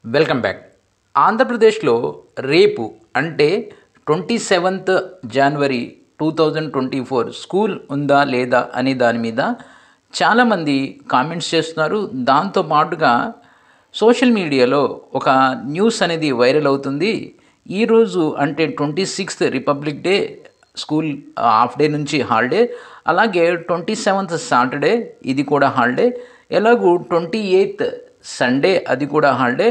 Welcome back. ఆంధ్రప్రదేశ్లో రేపు అంటే 27th జనవరి 2024 స్కూల్ ఉందా లేదా అనే దాని మీద చాలామంది కామెంట్స్ చేస్తున్నారు. దాంతో పాటుగా సోషల్ మీడియాలో ఒక న్యూస్ అనేది వైరల్ అవుతుంది. ఈరోజు అంటే 26th republic day, school half day నుంచి హాలిడే, అలాగే 27th సాటర్డే ఇది కూడా హాలిడే, ఎలాగూ 28th సండే అది కూడా హాలిడే.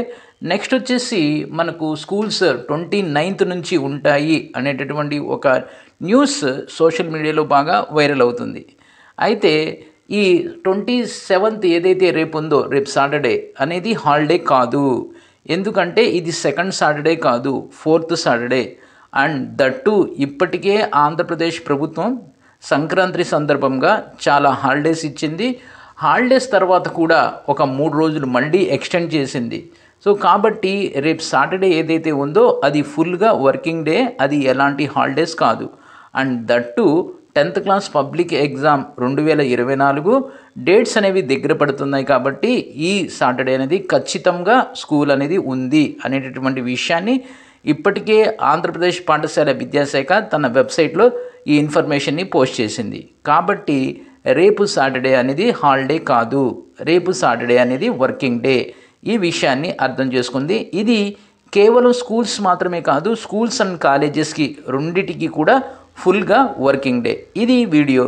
నెక్స్ట్ వచ్చేసి మనకు స్కూల్స్ 29th నుంచి ఉంటాయి అనేటటువంటి ఒక న్యూస్ సోషల్ మీడియాలో బాగా వైరల్ అవుతుంది. అయితే ఈ 27th ఏదైతే రేపు ఉందో, రేపు సాటర్డే అనేది హాలిడే కాదు. ఎందుకంటే ఇది సెకండ్ సాటర్డే కాదు, 4th సాటర్డే. అండ్ దట్టు ఇప్పటికే ఆంధ్రప్రదేశ్ ప్రభుత్వం సంక్రాంతి సందర్భంగా చాలా హాలిడేస్ ఇచ్చింది. హాలిడేస్ తర్వాత కూడా ఒక 3 రోజులు మళ్ళీ ఎక్స్టెండ్ చేసింది. సో కాబట్టి రేపు సాటర్డే ఏదైతే ఉందో అది ఫుల్గా వర్కింగ్ డే, అది ఎలాంటి హాలిడేస్ కాదు. And that 10th class public exam 2024 dates అనేవి దగ్గర పడుతున్నాయి. కాబట్టి ఈ సాటర్డే అనేది ఖచ్చితంగా స్కూల్ అనేది ఉంది అనేటటువంటి విషయాన్ని ఇప్పటికే ఆంధ్రప్రదేశ్ పాఠశాల విద్యాశాఖ తన వెబ్సైట్లో ఈ ఇన్ఫర్మేషన్ని పోస్ట్ చేసింది. కాబట్టి రేపు సాటర్డే అనేది హాలిడే కాదు, రేపు సాటర్డే అనేది వర్కింగ్ డే. ఈ విషయాన్ని అర్థం చేసుకుంది. ఇది కేవలం స్కూల్స్ మాత్రమే కాదు, స్కూల్స్ అండ్ కాలేజెస్కి రెండిటికి కూడా ఫుల్గా వర్కింగ్ డే. ఇది వీడియో.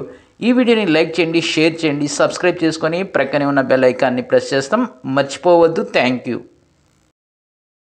ఈ వీడియోని లైక్ చేయండి, షేర్ చేయండి, సబ్స్క్రైబ్ చేసుకొని ప్రక్కనే ఉన్న బెల్ ఐకాన్ని ప్రెస్ చేస్తాం మర్చిపోవద్దు. Thank you.